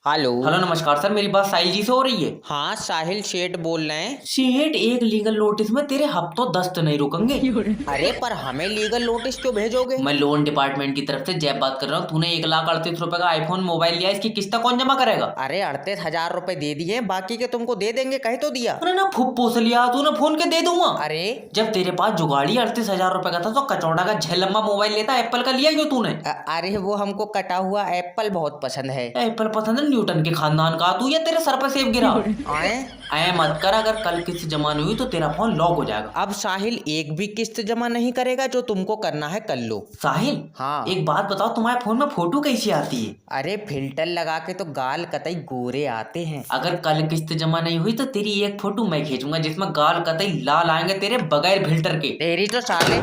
Hello. Hello नमस्कार sir, मेरी बात साहिल जी से हो रही है? हाँ, साहिल शेठ बोल रहे हैं। सेठ, एक लीगल नोटिस में तेरे हफ्तों दस्त नहीं रुकेंगे। अरे पर हमें लीगल नोटिस क्यों भेजोगे? मैं लोन डिपार्टमेंट की तरफ से जैब बात कर रहा हूँ। तूने 1,38,000 का आईफोन मोबाइल लिया, इसकी किस्त कौन जमा करेगा? अरे 38,000 रुपए दे दिए, बाकी के तुमको दे देंगे, कह तो दिया। अरे ना फुप्पो से लिया तूने फोन के दे दूंगा। अरे जब तेरे पास जुगाड़ी 38,000 का था तो कचौड़ा का झेलम्बा मोबाइल लेता, एप्पल का लिया क्यों तूने? अरे वो हमको कटा हुआ एप्पल बहुत पसंद है। एप्पल पसंद है? न्यूटन के खानदान का तू, या तेरे सर पर सेब गिरा? आए ऐ मत कर, अगर कल किस्त जमा नहीं हुई तो तेरा फोन लॉक हो जाएगा। अब साहिल एक भी किस्त जमा नहीं करेगा, जो तुमको करना है कर लो। साहिल, हाँ। एक बात बताओ, तुम्हारे फोन में फोटो कैसी आती है? अरे फिल्टर लगा के तो गाल कतई गोरे आते हैं। अगर कल किस्त जमा नहीं हुई तो तेरी एक फोटो मैं खींचूंगा जिसमें गाल कतई लाल आएंगे तेरे बगैर फिल्टर के। तेरी तो साले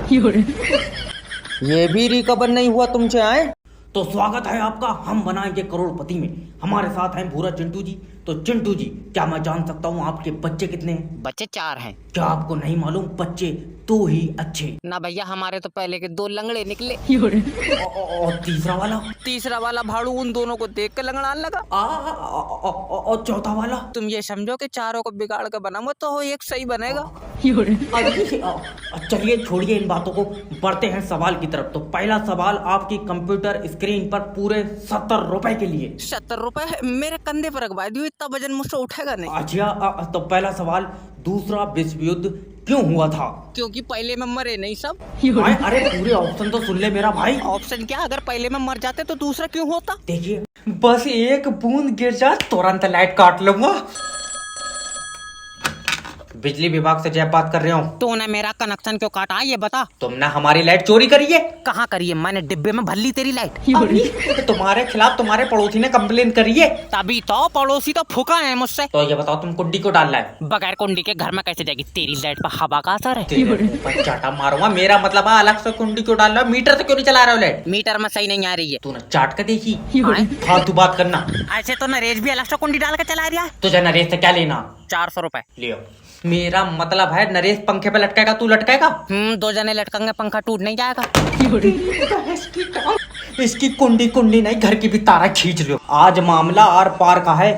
ये भी रिकवर नहीं हुआ तुमसे। आए तो स्वागत है आपका, हम बनाएंगे करोड़पति में। हमारे साथ हैं भूरा चिंटू जी। तो चिंटू जी, क्या मैं जान सकता हूँ आपके बच्चे कितने हैं? बच्चे 4 हैं। क्या आपको नहीं मालूम, बच्चे दो ही अच्छे। ना भैया, हमारे तो पहले के 2 लंगड़े निकले। और तीसरा वाला? तीसरा वाला भाड़ू उन दोनों को देख कर लंगड़ाने लगा। और चौथा वाला? तुम ये समझो कि चारों को बिगाड़ कर बनाऊंगा तो एक सही बनेगा। चलिए छोड़िए इन बातों को, बढ़ते हैं सवाल की तरफ। तो पहला सवाल आपकी कंप्यूटर स्क्रीन पर पूरे 70 रुपए के लिए। 70 रुपए मेरे कंधे पर रखवा दियो, इतना वजन मुझसे उठेगा नहीं। अच्छा, तो पहला सवाल, दूसरा विश्व युद्ध क्यों हुआ था? क्योंकि पहले में मरे नहीं सब। अरे पूरे ऑप्शन तो सुन ले मेरा भाई। ऑप्शन क्या, अगर पहले में मर जाते तो दूसरा क्यों होता? देखिए, बस एक बूंद गिर जाए तुरंत लाइट काट लूंगा। बिजली विभाग से जय बात कर रहे हूँ। तूने मेरा कनेक्शन क्यों काटा ये बता। तुमने हमारी लाइट चोरी करी है। कहाँ करी है? मैंने डिब्बे में भर ली तेरी लाइट। तुम्हारे खिलाफ तुम्हारे पड़ोसी ने कंप्लेन करी है। तभी तो पड़ोसी तो फूका है मुझसे। तो ये बताओ, तुम कुंडी को डालना है? बगैर कुंडी के घर में कैसे जाएगी? तेरी लाइट पर हवा का असर है। चाटा मारूंगा। मेरा मतलब है अलग से कुंडी क्यों डाल रहा है? मीटर से क्यों नहीं चला रहे हो लाइट? मीटर में सही नहीं आ रही है। तूने चाट कर देखी? हाँ? फालतू बात करना। ऐसे तो नरेश भी अलग से कुंडी डाल के चला रहा है। तुझे नरेश से क्या लेना? 400 रुपए लियो। मेरा मतलब है नरेश पंखे पे लटकेगा, तू लटकेगा? 2 जने लटकेंगे, पंखा टूट नहीं जाएगा। इसकी कुंडी कुंडी नहीं, घर की भी तारा खींच लो। आज मामला आर पार का है।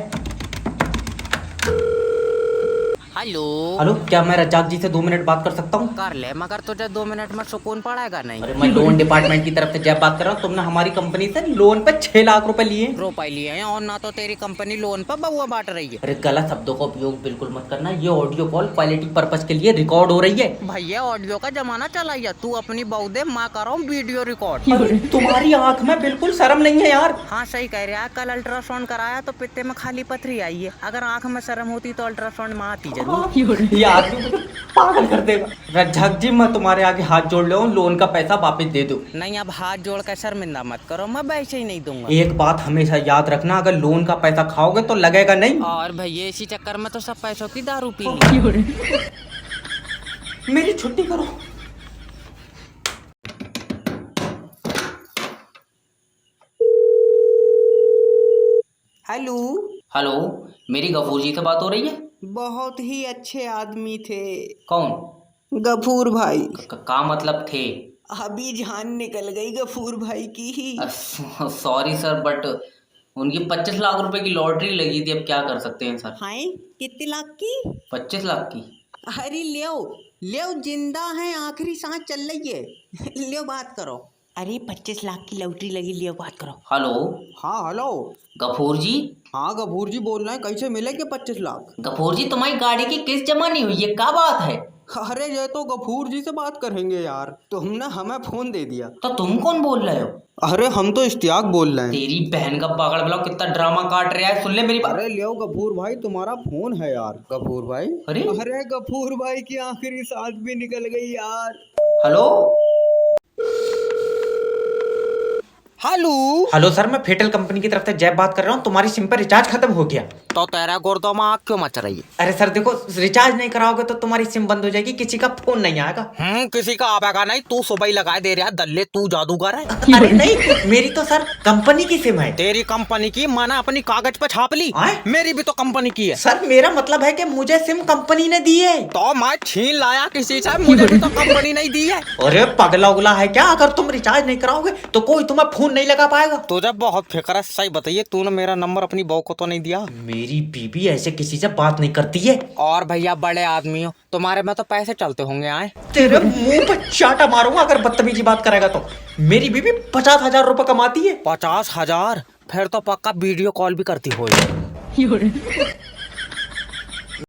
हेलो। हेलो, क्या मैं रज्जाक जी से 2 मिनट बात कर सकता हूँ? कर ले, मगर तुझे 2 मिनट में सुकून पड़ेगा नहीं। अरे मैं लोन डिपार्टमेंट की तरफ से जब बात कर रहा हूँ। तुमने हमारी कंपनी से लोन पे 6 लाख रुपए लिए। रुपए लिए हैं, और ना तो तेरी कंपनी लोन पर बउआ बांट रही है। अरे गलत शब्दों का उपयोग बिल्कुल मत करना। ये ऑडियो कॉल क्वालिटी पर्पस के लिए रिकॉर्ड हो रही है। भैया ऑडियो का जमाना चला है, तू अपनी बहू दे, मैं कर रहा हूँ वीडियो रिकॉर्ड। तुम्हारी आंख में बिल्कुल शर्म नहीं है यार। हाँ सही कह रहा है, कल अल्ट्रासाउंड कराया तो पित्ते में खाली पथरी आई है। अगर आंख में शर्म होती तो अल्ट्रासाउंड में आती जरूर। ये आदमी मुझे पागल कर देगा। रज्जाक जी, मैं तुम्हारे आगे हाथ जोड़ ले, लोन का पैसा वापस दे दो। नहीं, अब हाथ जोड़ कर शर्मिंदा मत करो, मैं वैसे ही नहीं दूंगा। एक बात हमेशा याद रखना, अगर लोन का पैसा खाओगे तो लगेगा नहीं। और भैया इसी चक्कर में तो सब पैसों की दारू पी ली। मेरी छुट्टी करो। हेलो। हेलो, मेरी गफूर जी से बात हो रही है? बहुत ही अच्छे आदमी थे। कौन? गफूर भाई। का मतलब थे? अभी जान निकल गई गफूर भाई की ही। सॉरी सर, बट उनकी 25 लाख रुपए की लॉटरी लगी थी। अब क्या कर सकते हैं सर? हाय, कितने लाख की? 25 लाख की। अरे लियो लियो, जिंदा है, आखिरी सांस चल रही है। लियो बात करो। अरे 25 लाख की लॉटरी लगी, लियो बात करो। हेलो। हाँ हेलो। गफूर जी। हाँ गफूर जी बोल रहे हैं, कैसे मिलेंगे 25 लाख? गफूर जी, तुम्हारी गाड़ी की किस्त जमा नहीं हुई है, क्या बात है? अरे ये तो गफूर जी से बात करेंगे यार, तुमने हमें फोन दे दिया। तो तुम कौन बोल रहे हो? अरे हम तो इश्तियाक बोल रहे हैं। तेरी बहन का पागल बुलाओ, कितना ड्रामा काट रहा है, सुन ले मेरी बात। अरे लियो गफूर भाई, तुम्हारा फोन है यार। गफूर भाई। अरे गफूर भाई की आखिरी सांस भी निकल गई यार। हेलो। हेलो। हेलो सर, मैं फेटल कंपनी की तरफ से जैब बात कर रहा हूँ। तुम्हारी सिम पर रिचार्ज खत्म हो गया। तो तेरा गुर्दों में आग क्यों मच रही है? अरे सर देखो, रिचार्ज नहीं कराओगे तो तुम्हारी सिम बंद हो जाएगी, किसी का फोन नहीं आएगा। किसी का आवेगा नहीं, तू सुबह ही लगा दे रहा दल्ले, तू जादूगर है। अरे नहीं, मेरी तो सर कंपनी की सिम है। तेरी कंपनी की मैंने अपनी कागज पे छाप ली। मेरी भी तो कंपनी की है। सर मेरा मतलब है कि मुझे सिम कंपनी ने दी है। तो मैं छीन लाया किसी से, मुझे भी तो कंपनी नहीं दी है। अरे पगला उगला है क्या? अगर तुम रिचार्ज नहीं कराओगे तो कोई तुम्हें फोन नहीं लगा पाएगा। तुझे बहुत फिक्र है। सही बताइए, तूने मेरा नंबर अपनी बहू को तो नहीं दिया? मेरी बीबी ऐसे किसी से बात नहीं करती है। और भैया बड़े आदमी हो, तुम्हारे में तो पैसे चलते होंगे। आए तेरे मुंह पे चाटा मारूंगा अगर बदतमीजी बात करेगा तो। मेरी बीबी 50,000 रुपए कमाती है। 50,000? फिर तो पक्का वीडियो कॉल भी करती होगी।